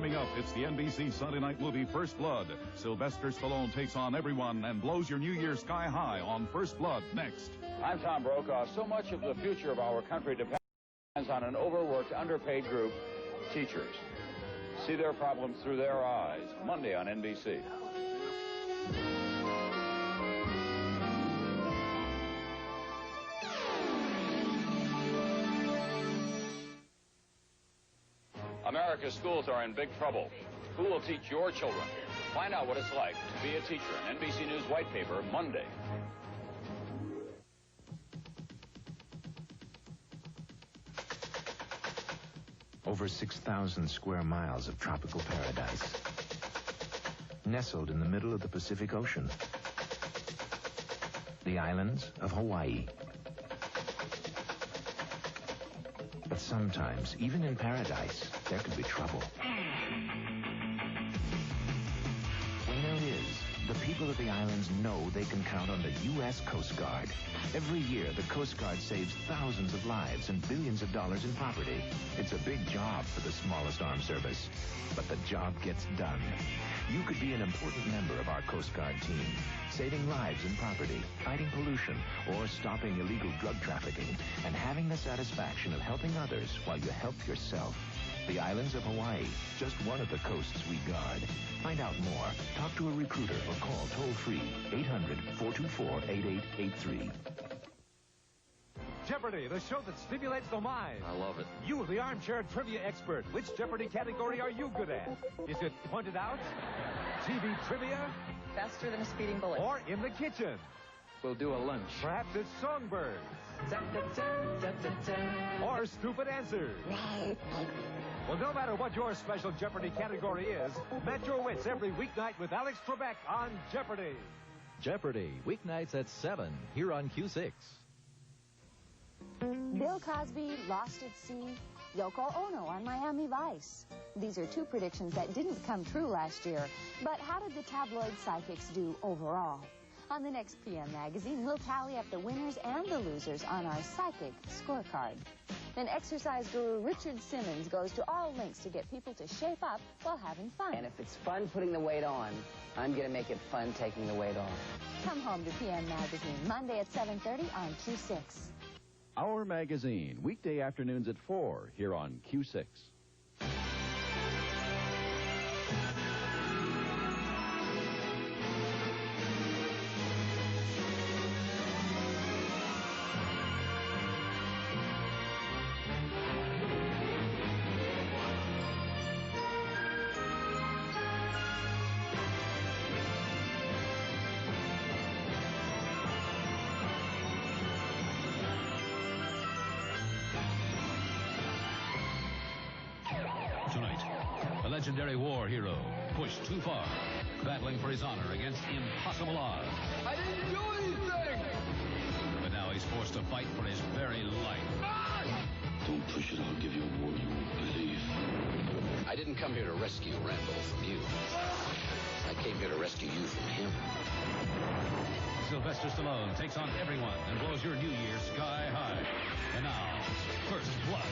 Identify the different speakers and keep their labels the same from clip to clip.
Speaker 1: Coming up, it's the NBC Sunday Night movie First Blood. Sylvester Stallone takes on everyone and blows your New Year sky high on First Blood next.
Speaker 2: I'm Tom Brokaw. So much of the future of our country depends on an overworked, underpaid group, teachers. See their problems through their eyes. Monday on NBC. America's schools are in big trouble. Who will teach your children? Find out what it's like to be a teacher in NBC News White Paper Monday.
Speaker 3: Over 6,000 square miles of tropical paradise, nestled in the middle of the Pacific Ocean. The islands of Hawaii. But sometimes, even in paradise, there could be trouble. When there is, the people of the islands know they can count on the U.S. Coast Guard. Every year, the Coast Guard saves thousands of lives and billions of dollars in property. It's a big job for the smallest armed service, but the job gets done. You could be an important member of our Coast Guard team, saving lives and property, fighting pollution, or stopping illegal drug trafficking, and having the satisfaction of helping others while you help yourself. The islands of Hawaii, just one of the coasts we guard. Find out more. Talk to a recruiter or call toll-free 800-424-8883.
Speaker 4: Jeopardy, the show that stimulates the mind.
Speaker 5: I love it.
Speaker 4: You, the armchair trivia expert. Which Jeopardy category are you good at? Is it pointed out? TV trivia?
Speaker 6: Faster than a speeding bullet.
Speaker 4: Or in the kitchen?
Speaker 5: We'll do a lunch.
Speaker 4: Perhaps it's songbirds. Or stupid answers. Well, no matter what your special Jeopardy category is, match your wits every weeknight with Alex Trebek on Jeopardy.
Speaker 7: Jeopardy, weeknights at 7, here on Q6.
Speaker 8: Bill Cosby lost at sea, Yoko Ono on Miami Vice. These are two predictions that didn't come true last year. But how did the tabloid psychics do overall? On the next PM Magazine, we'll tally up the winners and the losers on our psychic scorecard. Then exercise guru Richard Simmons goes to all lengths to get people to shape up while having fun.
Speaker 9: And if it's fun putting the weight on, I'm going to make it fun taking the weight off.
Speaker 8: Come home to PM Magazine, Monday at 7:30 on Q6.
Speaker 10: Our magazine, weekday afternoons at 4, here on Q6.
Speaker 11: Legendary war hero, pushed too far, battling for his honor against impossible odds.
Speaker 12: I didn't do anything!
Speaker 11: But now he's forced to fight for his very life.
Speaker 12: Ah!
Speaker 13: Don't push it, I'll give you a war you won't believe.
Speaker 14: I didn't come here to rescue Randall from you. I came here to rescue you from him.
Speaker 11: Sylvester Stallone takes on everyone and blows your New Year sky high. And now, First Blood.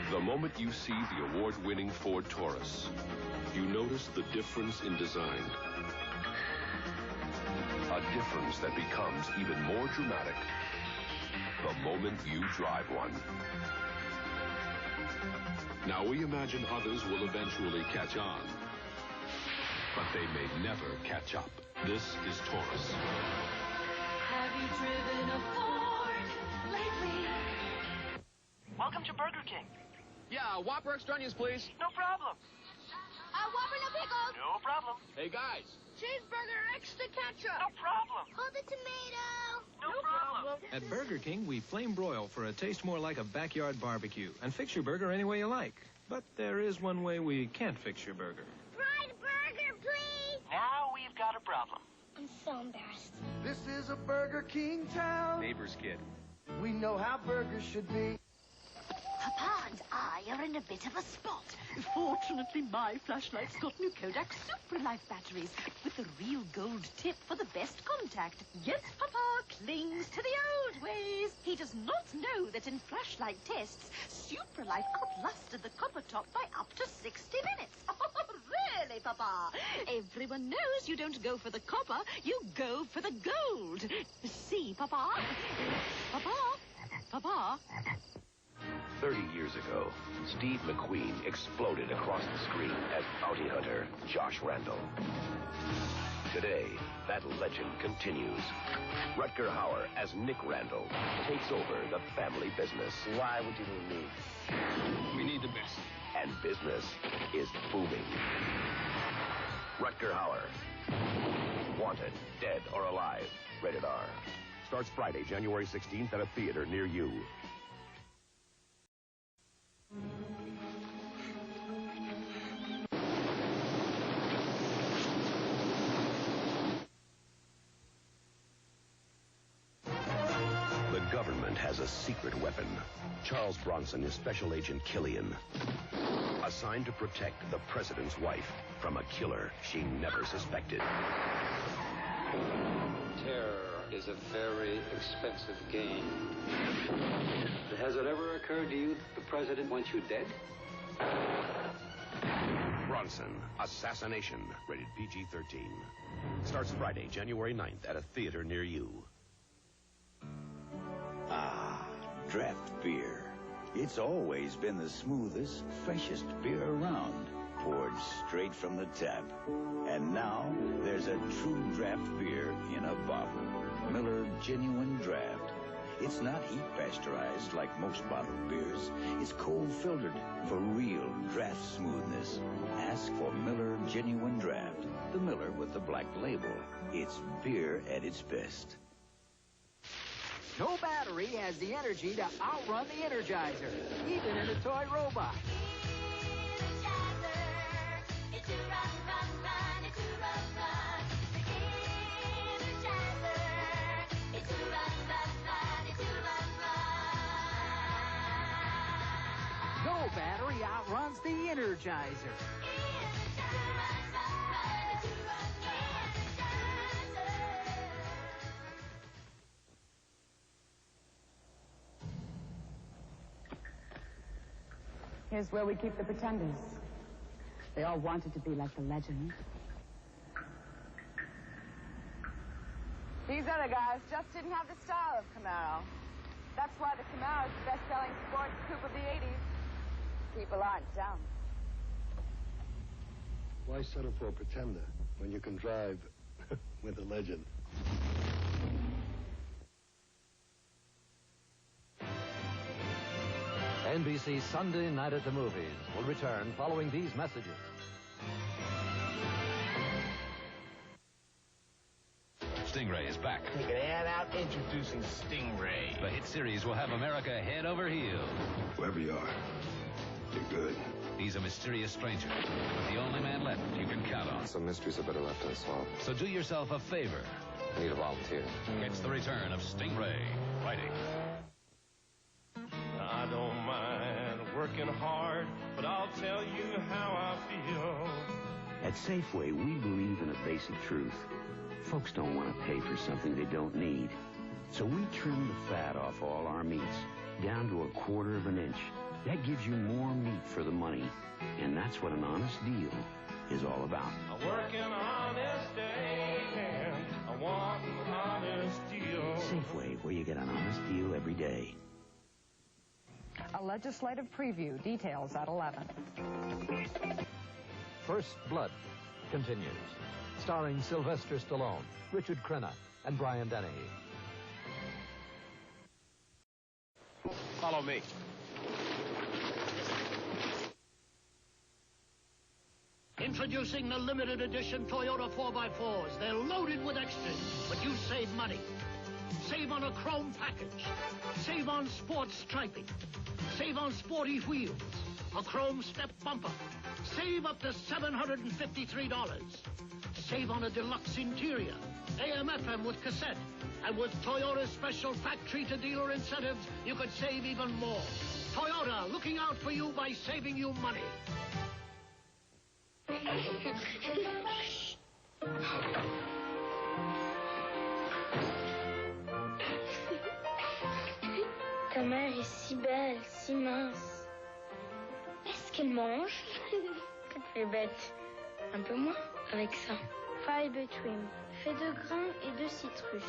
Speaker 15: The moment you see the award-winning Ford Taurus, you notice the difference in design. A difference that becomes even more dramatic the moment you drive one. Now we imagine others will eventually catch on, but they may never catch up. This is Taurus.
Speaker 16: Have you driven a Ford lately?
Speaker 17: Welcome to Burger King.
Speaker 5: Yeah, Whopper extra onions, please.
Speaker 17: No problem.
Speaker 16: Whopper no pickles.
Speaker 17: No problem.
Speaker 5: Hey, guys.
Speaker 16: Cheeseburger extra ketchup.
Speaker 17: No problem.
Speaker 16: Oh, the tomato.
Speaker 17: No problem.
Speaker 5: At Burger King, we flame broil for a taste more like a backyard barbecue and fix your burger any way you like. But there is one way we can't fix your burger.
Speaker 16: Fried burger, please.
Speaker 17: Now we've got a problem.
Speaker 16: I'm so embarrassed.
Speaker 12: This is a Burger King town.
Speaker 5: Neighbor's kid.
Speaker 12: We know how burgers should be.
Speaker 18: Papa and I are in a bit of a spot. Fortunately, my flashlight's got new Kodak Super Life batteries with the real gold tip for the best contact. Yes, Papa clings to the old ways. He does not know that in flashlight tests, Super Life outlasted the copper top by up to 60 minutes. Really, Papa? Everyone knows you don't go for the copper, you go for the gold. See, Papa? Papa? Papa?
Speaker 19: 30 years ago, Steve McQueen exploded across the screen as bounty hunter Josh Randall. Today, that legend continues. Rutger Hauer as Nick Randall takes over the family business.
Speaker 20: Why would you need me?
Speaker 5: We need the best.
Speaker 19: And business is booming. Rutger Hauer. Wanted, dead or alive. Rated R. Starts Friday, January 16th at a theater near you. The government has a secret weapon. Charles Bronson is Special Agent Killian, assigned to protect the president's wife from a killer she never suspected.
Speaker 21: Terror is a very expensive game. Has it ever occurred to you that the president wants you dead?
Speaker 19: Bronson Assassination, rated PG-13. Starts Friday, January 9th at a theater near you.
Speaker 22: Ah, draft beer. It's always been the smoothest, freshest beer around, poured straight from the tap. And now, there's a true draft beer in a bottle. Miller Genuine Draft. It's not heat pasteurized like most bottled beers. It's cold filtered for real draft smoothness. Ask for Miller Genuine Draft. The Miller with the black label. It's beer at its best.
Speaker 23: No battery has the energy to outrun the Energizer, even in a toy robot. No battery outruns the Energizer.
Speaker 6: Here's where we keep the pretenders. They all wanted to be like the legend. These other guys just didn't have the style of Camaro. That's why the Camaro is the best-selling sports coupe of the 80s. People aren't dumb.
Speaker 24: Why settle for a pretender when you can drive with a legend?
Speaker 7: NBC Sunday Night at the Movies will return following these messages.
Speaker 11: Stingray is back.
Speaker 20: Take an ad out introducing Stingray.
Speaker 11: The hit series will have America head over heels.
Speaker 13: Whoever you are, you're good.
Speaker 11: He's a mysterious stranger, but the only man left you can count on.
Speaker 25: Some mysteries are better left unsolved.
Speaker 11: So do yourself a favor.
Speaker 25: I need a volunteer.
Speaker 11: It's the return of Stingray. Friday.
Speaker 26: I don't mind working hard, but I'll tell you how I feel.
Speaker 27: At Safeway, we believe in a basic truth. Folks don't want to pay for something they don't need. So we trim the fat off all our meats, down to 1/4 of an inch. That gives you more meat for the money. And that's what an honest deal is all about.
Speaker 26: I work an honest day, and I want an honest deal.
Speaker 27: Safeway, where you get an honest deal every day.
Speaker 6: A legislative preview. Details at 11.
Speaker 7: First Blood continues. Starring Sylvester Stallone, Richard Crenna, and Brian Dennehy.
Speaker 26: Follow me.
Speaker 28: Introducing the limited edition Toyota 4x4s. They're loaded with extras, but you save money. Save on a chrome package. Save on sports striping. Save on sporty wheels. A chrome step bumper. Save up to $753. Save on a deluxe interior. AM/FM with cassette. And with Toyota's special factory-to-dealer incentives, you could save even more. Toyota, looking out for you by saving you money.
Speaker 16: Ta mère est si belle, si mince. Est-ce qu'elle mange? Tu es bête. Un peu moins avec ça. Fibre Trim, fait de grains et de citrus.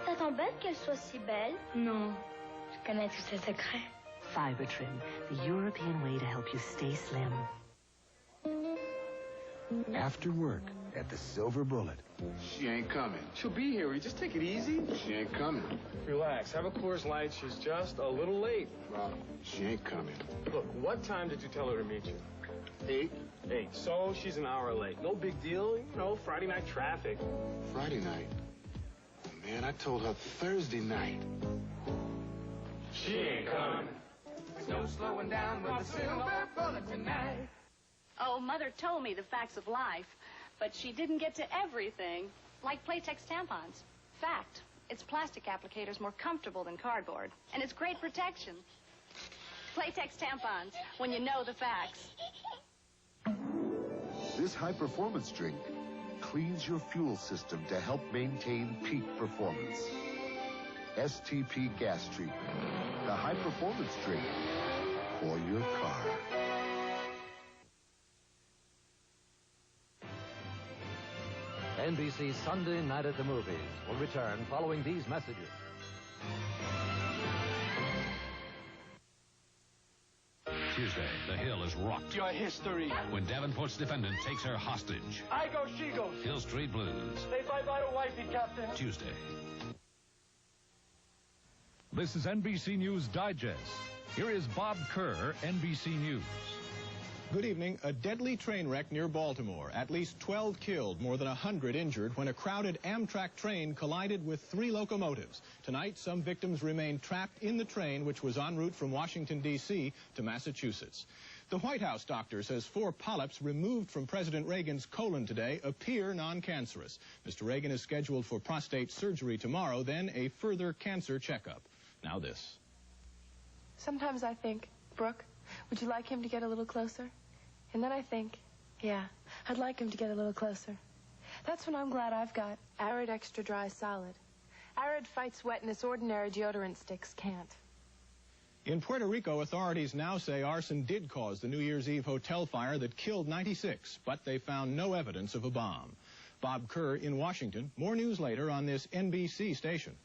Speaker 16: Ça t'embête qu'elle soit si belle? Non, je connais tous ses secrets.
Speaker 1: Fibre Trim, the European way to help you stay slim.
Speaker 2: After work at the Silver Bullet.
Speaker 3: She ain't coming.
Speaker 4: She'll be here. Will you just take it easy?
Speaker 3: She ain't coming.
Speaker 4: Relax. Have a Coors Light. She's just a little late.
Speaker 3: Well, she ain't coming.
Speaker 4: Look, what time did you tell her to meet you?
Speaker 3: 8.
Speaker 4: 8. So she's an hour late. No big deal. You know, Friday night traffic.
Speaker 3: Friday night? Oh, man, I told her Thursday night.
Speaker 4: She ain't coming.
Speaker 8: There's no slowing down with the Silver Bullet tonight.
Speaker 9: Oh, Mother told me the facts of life, but she didn't get to everything, like Playtex tampons. Fact, it's plastic applicators more comfortable than cardboard, and it's great protection. Playtex tampons, when you know the facts.
Speaker 10: This high-performance drink cleans your fuel system to help maintain peak performance. STP gas treatment, the high-performance drink for your car.
Speaker 7: NBC Sunday Night at the Movies will return following these messages.
Speaker 11: Tuesday, the Hill is rocked.
Speaker 8: Your history.
Speaker 11: When Davenport's defendant takes her hostage.
Speaker 8: I go, she goes.
Speaker 11: Hill Street Blues.
Speaker 8: Stay bye-bye to wifey, Captain.
Speaker 11: Tuesday.
Speaker 14: This is NBC News Digest. Here is Bob Kerr, NBC News.
Speaker 29: Good evening. A deadly train wreck near Baltimore. At least 12 killed, more than 100 injured when a crowded Amtrak train collided with 3 locomotives. Tonight, some victims remain trapped in the train, which was en route from Washington, D.C. to Massachusetts. The White House doctor says 4 polyps removed from President Reagan's colon today appear non-cancerous. Mr. Reagan is scheduled for prostate surgery tomorrow, then a further cancer checkup. Now this.
Speaker 6: Sometimes I think, Brooke, would you like him to get a little closer? And then I think, yeah, I'd like him to get a little closer. That's when I'm glad I've got Arid Extra Dry Solid. Arid fights wetness ordinary deodorant sticks can't.
Speaker 29: In Puerto Rico, authorities now say arson did cause the New Year's Eve hotel fire that killed 96, but they found no evidence of a bomb. Bob Kerr in Washington. More news later on this NBC station.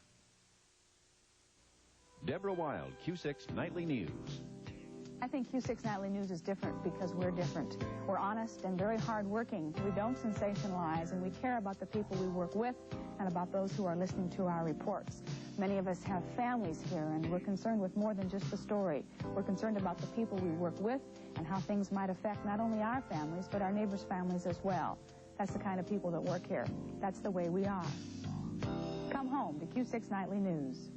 Speaker 30: Deborah Wild, Q6 Nightly News.
Speaker 31: I think Q6 Nightly News is different because we're different. We're honest and very hardworking. We don't sensationalize, and we care about the people we work with and about those who are listening to our reports. Many of us have families here, and we're concerned with more than just the story. We're concerned about the people we work with and how things might affect not only our families, but our neighbors' families as well. That's the kind of people that work here. That's the way we are. Come home to Q6 Nightly News.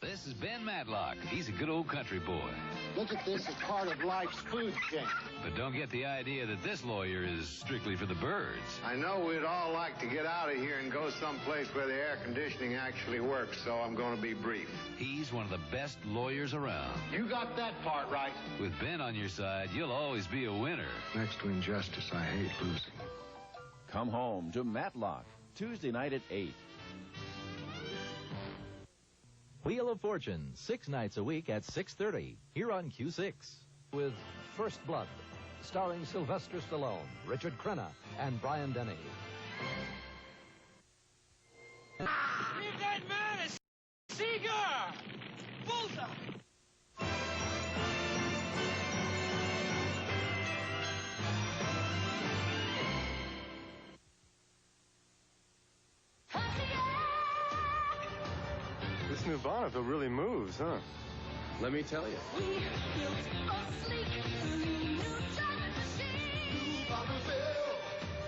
Speaker 11: This is Ben Matlock. He's a good old country boy.
Speaker 12: Look at this as part of life's food chain.
Speaker 11: But don't get the idea that this lawyer is strictly for the birds.
Speaker 3: I know we'd all like to get out of here and go someplace where the air conditioning actually works, so I'm going to be brief.
Speaker 11: He's one of the best lawyers around.
Speaker 12: You got that part right.
Speaker 11: With Ben on your side, you'll always be a winner.
Speaker 13: Next to injustice, I hate losing.
Speaker 30: Come home to Matlock, Tuesday night at 8.
Speaker 32: Wheel of Fortune, 6 nights a week at 6:30, here on Q6.
Speaker 7: With First Blood, starring Sylvester Stallone, Richard Crenna, and Brian Denny.
Speaker 8: Leave that man a cigar! Bullseye!
Speaker 33: This new Bonneville really moves, huh? Let me tell you.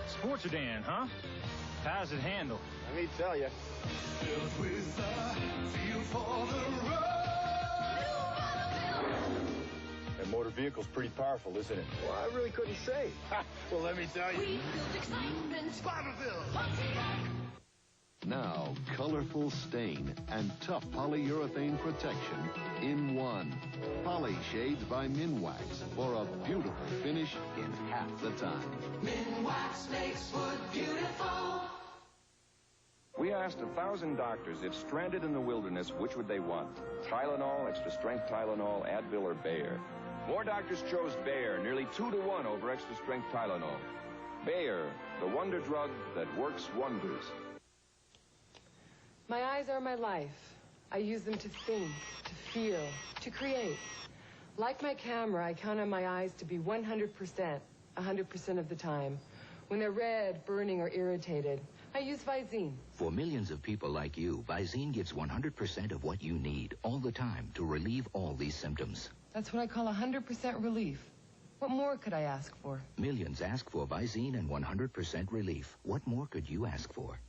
Speaker 4: Sports sedan, huh? How's it handle?
Speaker 33: Let me tell you.
Speaker 8: Filled with a feel for the road.
Speaker 33: That motor vehicle's pretty powerful, isn't it? Well, I really couldn't say. Well, let me tell you.
Speaker 8: We build excitement. Fiberville.
Speaker 10: Now, colorful stain and tough polyurethane protection in one. Poly Shades by Minwax for a beautiful finish in half the time.
Speaker 8: Minwax makes wood beautiful.
Speaker 5: We asked 1,000 doctors if stranded in the wilderness, which would they want? Tylenol, extra strength Tylenol, Advil, or Bayer? More doctors chose Bayer, nearly 2 to 1 over extra strength Tylenol. Bayer, the wonder drug that works wonders.
Speaker 6: My eyes are my life. I use them to think, to feel, to create. Like my camera, I count on my eyes to be 100% of the time. When they're red, burning, or irritated, I use Visine.
Speaker 15: For millions of people like you, Visine gives 100% of what you need all the time to relieve all these symptoms.
Speaker 6: That's what I call 100% relief. What more could I ask for?
Speaker 15: Millions ask for Visine and 100% relief. What more could you ask for?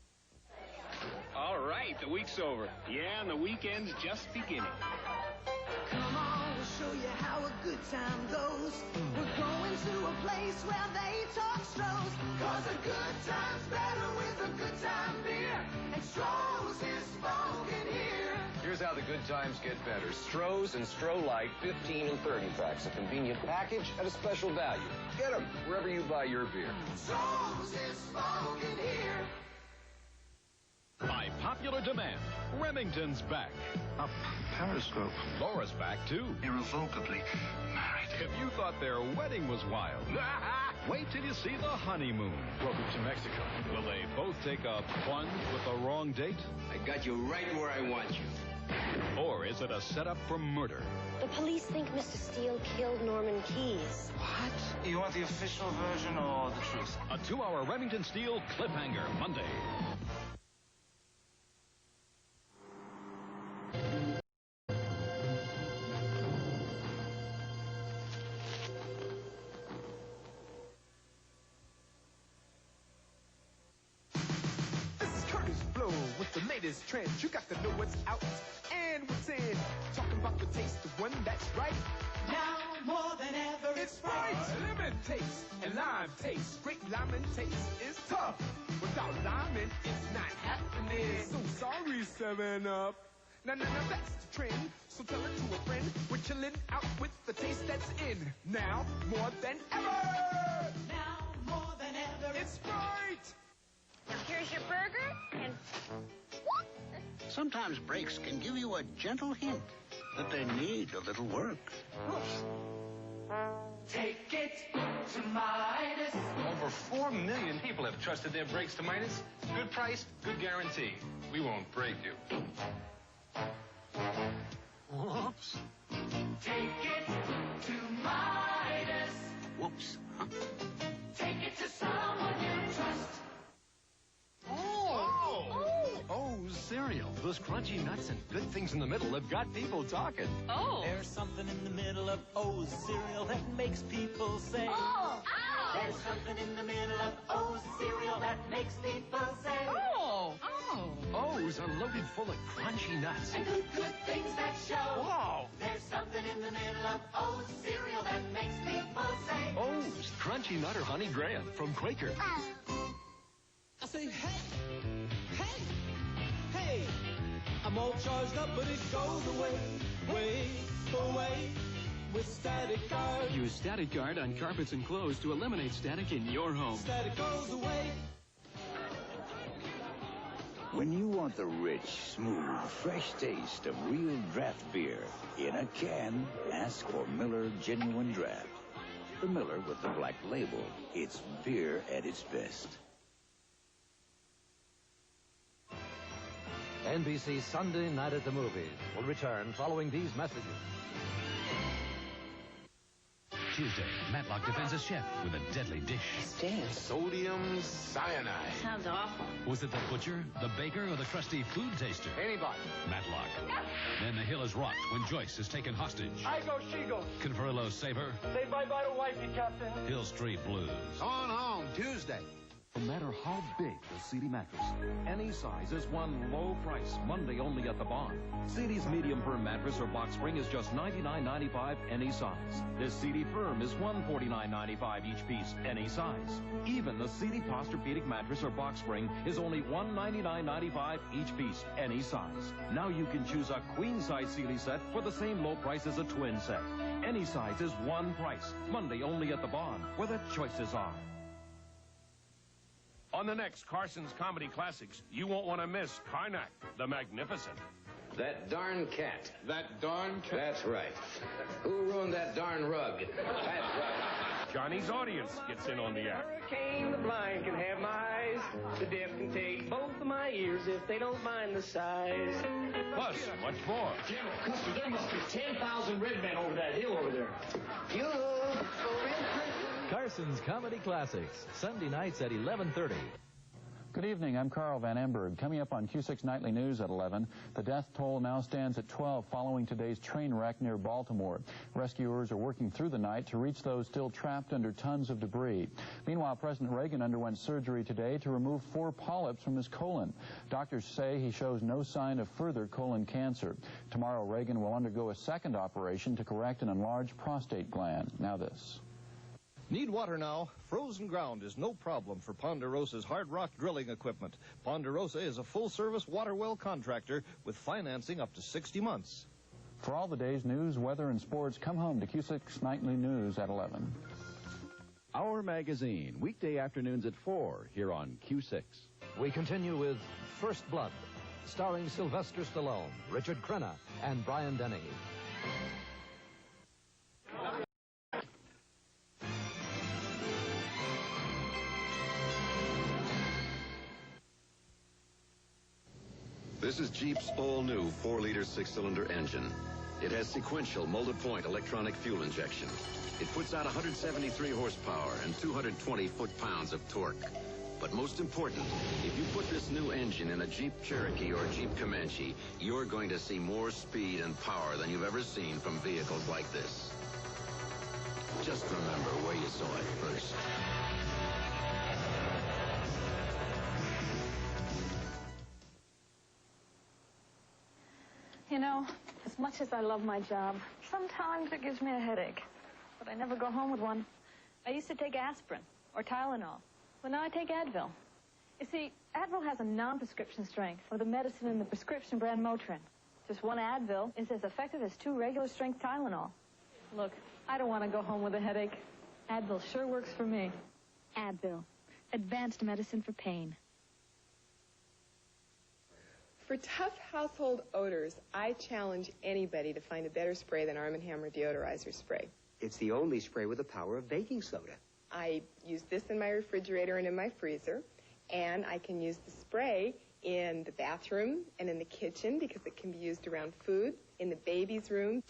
Speaker 4: All right, the week's over. Yeah, and the weekend's just beginning.
Speaker 8: Come on, we'll show you how a good time goes. We're going to a place where they talk Strohs. 'Cause a good time's better with a good time beer. And Strohs is spoken here.
Speaker 17: Here's how the good times get better. Strohs and Stroh Light 15 and 30 packs. A convenient package at a special value. Get them wherever you buy your beer.
Speaker 8: Strohs is spoken here.
Speaker 14: By popular demand, Remington's back.
Speaker 13: A periscope.
Speaker 14: Laura's back, too.
Speaker 13: Irrevocably married.
Speaker 14: If you thought their wedding was wild, wait till you see the honeymoon.
Speaker 33: Welcome to Mexico.
Speaker 14: Will they both take a plunge with the wrong date?
Speaker 18: I got you right where I want you.
Speaker 14: Or is it a setup for murder?
Speaker 16: The police think Mr. Steele killed Norman Keyes.
Speaker 13: What? You want the official version or the truth?
Speaker 14: A 2-hour Remington Steele cliffhanger, Monday.
Speaker 19: The latest trend, you got to know what's out and what's in. Talking about the taste of one that's right.
Speaker 8: Now more than ever,
Speaker 19: it's Sprite. Lemon taste and lime taste. Great lemon taste is tough. Without lemon, it's not happening. So sorry, 7-Up. Now, that's the trend. So tell it to a friend. We're chilling out with the taste that's in. Now more than ever.
Speaker 8: Now more than ever,
Speaker 19: it's Sprite.
Speaker 9: Now here's your burger and...
Speaker 12: Sometimes breaks can give you a gentle hint that they need a little work.
Speaker 8: Take it to Midas.
Speaker 4: Over 4 million people have trusted their brakes to Midas. Good price, good guarantee. We won't break you.
Speaker 12: Whoops.
Speaker 8: Take it to Midas.
Speaker 12: Whoops. Huh?
Speaker 8: Take it to someone you trust.
Speaker 20: O's cereal. Those crunchy nuts and good things in the middle have got people talking.
Speaker 9: Oh.
Speaker 21: There's something in the middle of O's cereal that makes people say,
Speaker 9: oh. Ow.
Speaker 21: There's something in the middle of O's cereal that makes people say,
Speaker 9: oh. Oh.
Speaker 20: O's are loaded full of crunchy nuts.
Speaker 8: And good things that show.
Speaker 20: Wow.
Speaker 8: There's something in the middle of O's cereal that makes people say,
Speaker 20: O's Crunchy Nut or Honey Graham from Quaker.
Speaker 21: I say, hey, I'm all charged up, but it goes away with Static Guard.
Speaker 22: Use Static Guard on carpets and clothes to eliminate static in your home.
Speaker 21: Static goes away.
Speaker 23: When you want the rich, smooth, fresh taste of real draft beer in a can, ask for Miller Genuine Draft. The Miller with the black label. It's beer at its best.
Speaker 7: NBC Sunday Night at the Movies will return following these messages.
Speaker 11: Tuesday, Matlock defends a chef with a deadly dish.
Speaker 4: Sodium cyanide.
Speaker 9: Sounds awful.
Speaker 11: Was it the butcher, the baker, or the crusty food taster?
Speaker 4: Anybody.
Speaker 11: Matlock. Then the hill is rocked when Joyce is taken hostage.
Speaker 24: I go, she goes.
Speaker 11: Converlo Saber.
Speaker 24: Say bye-bye to wifey, Captain.
Speaker 11: Hill Street Blues.
Speaker 12: On home, Tuesday.
Speaker 1: No matter how big the CD mattress, any size is one low price, Monday only at the Bond. CD's medium firm mattress or box spring is just $99.95 any size. This CD firm is $149.95 each piece, any size. Even the CD Posturpedic mattress or box spring is only $199.95 each piece, any size. Now you can choose a queen size Sealy set for the same low price as a twin set. Any size is one price, Monday only at the Bond, where the choices are.
Speaker 2: On the next Carson's Comedy Classics, you won't want to miss Karnak, the Magnificent.
Speaker 18: That darn cat.
Speaker 2: That darn cat?
Speaker 18: That's right. Who ruined that darn rug? That's right.
Speaker 2: Johnny's audience gets in on the act.
Speaker 3: Hurricane, the blind can have my eyes. The deaf can take both of my ears if they don't mind the size.
Speaker 2: Plus, much more.
Speaker 3: General Custer, there must be 10,000 red men over that hill over there.
Speaker 7: Carson's Comedy Classics, Sunday nights at 11:30.
Speaker 10: Good evening, I'm Carl Van Emberg. Coming up on Q6 Nightly News at 11, the death toll now stands at 12 following today's train wreck near Baltimore. Rescuers are working through the night to reach those still trapped under tons of debris. Meanwhile, President Reagan underwent surgery today to remove 4 polyps from his colon. Doctors say he shows no sign of further colon cancer. Tomorrow, Reagan will undergo a second operation to correct an enlarged prostate gland. Now this.
Speaker 24: Need water now? Frozen ground is no problem for Ponderosa's hard rock drilling equipment. Ponderosa is a full-service water well contractor with financing up to 60 months.
Speaker 10: For all the day's news, weather, and sports, come home to Q6 Nightly News at 11.
Speaker 25: Our magazine, weekday afternoons at 4, here on Q6.
Speaker 7: We continue with First Blood, starring Sylvester Stallone, Richard Crenna, and Brian Dennehy.
Speaker 26: This is Jeep's all-new 4-liter 6-cylinder engine. It has sequential molded-point electronic fuel injection. It puts out 173 horsepower and 220 foot-pounds of torque. But most important, if you put this new engine in a Jeep Cherokee or a Jeep Comanche, you're going to see more speed and power than you've ever seen from vehicles like this. Just remember where you saw it first.
Speaker 9: You know, as much as I love my job, sometimes it gives me a headache. But I never go home with one. I used to take aspirin or Tylenol. Well, now I take Advil. You see, Advil has a non-prescription strength for the medicine in the prescription brand Motrin. Just one Advil is as effective as 2 regular-strength Tylenol. Look, I don't want to go home with a headache. Advil sure works for me.
Speaker 27: Advil, advanced medicine for pain.
Speaker 6: For tough household odors, I challenge anybody to find a better spray than Arm & Hammer Deodorizer Spray.
Speaker 28: It's the only spray with the power of baking soda.
Speaker 6: I use this in my refrigerator and in my freezer, and I can use the spray in the bathroom and in the kitchen because it can be used around food, in the baby's room.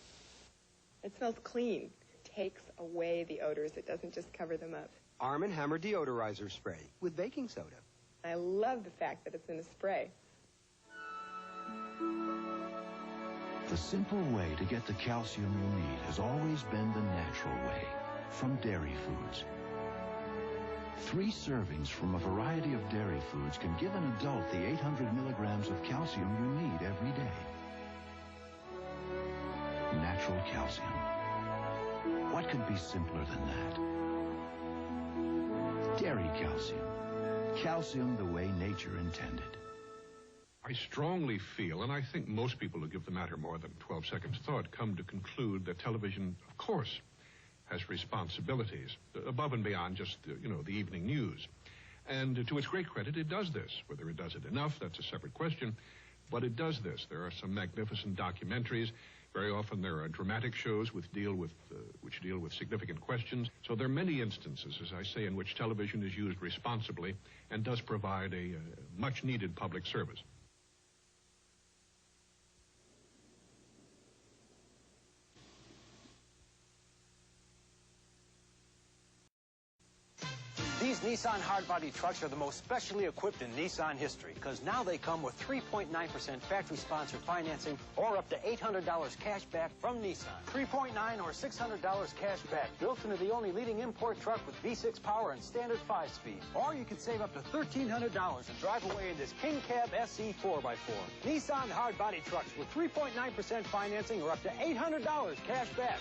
Speaker 6: It smells clean. It takes away the odors. It doesn't just cover them up.
Speaker 28: Arm & Hammer Deodorizer Spray with baking soda.
Speaker 6: I love the fact that it's in a spray.
Speaker 29: The simple way to get the calcium you need has always been the natural way, from dairy foods. 3 servings from a variety of dairy foods can give an adult the 800 milligrams of calcium you need every day. Natural calcium. What could be simpler than that? Dairy calcium. Calcium the way nature intended.
Speaker 30: I strongly feel, and I think most people who give the matter more than 12 seconds thought come to conclude that television, of course, has responsibilities above and beyond just, the evening news. And to its great credit, it does this. Whether it does it enough, that's a separate question. But it does this. There are some magnificent documentaries. Very often there are dramatic shows which deal with significant questions. So there are many instances, as I say, in which television is used responsibly and does provide a much-needed public service.
Speaker 31: These
Speaker 5: These Nissan hardbody trucks are the most specially equipped in Nissan history because now they come with 3.9% factory-sponsored financing or up to $800 cash back from Nissan. 3.9 or $600 cash back built into the only leading import truck with V6 power and standard 5-speed. Or you can save up to $1,300 and drive away in this King Cab SE 4x4. Nissan hardbody trucks with 3.9% financing or up to $800 cash back.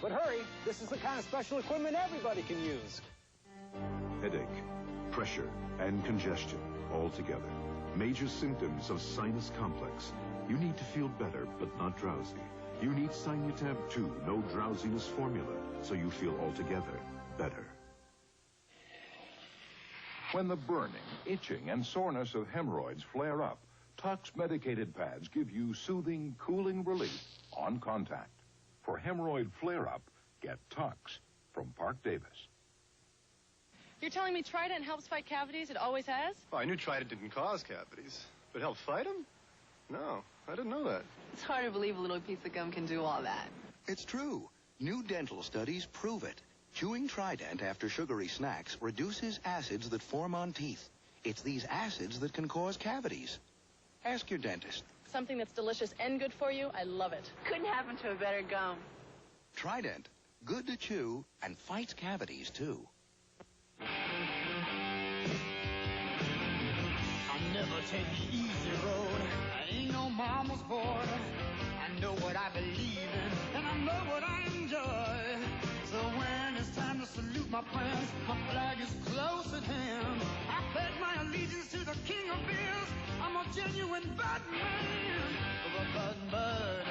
Speaker 5: But hurry, this is the kind of special equipment everybody can use.
Speaker 8: Headache, pressure, and congestion all together. Major symptoms of sinus complex. You need to feel better, but not drowsy. You need Sinutab 2 no drowsiness formula, so you feel altogether better.
Speaker 13: When the burning, itching, and soreness of hemorrhoids flare up, Tux medicated pads give you soothing, cooling relief on contact. For hemorrhoid flare-up, get Tux from Park Davis.
Speaker 14: You're telling me Trident helps fight cavities? It always has?
Speaker 15: Oh, I knew Trident didn't cause cavities, but help fight them? No, I didn't know that.
Speaker 14: It's hard to believe a little piece of gum can do all that.
Speaker 16: It's true. New dental studies prove it. Chewing Trident after sugary snacks reduces acids that form on teeth. It's these acids that can cause cavities. Ask your dentist.
Speaker 14: Something that's delicious and good for you, I love it. Couldn't happen to a better gum.
Speaker 16: Trident, good to chew and fights cavities, too.
Speaker 21: I never take the easy road. I ain't no mama's boy. I know what I believe in, and I know what I enjoy. So when it's time to salute my friends, my flag is close at hand. I pledge my allegiance to the king of beers. I'm a genuine Batman. But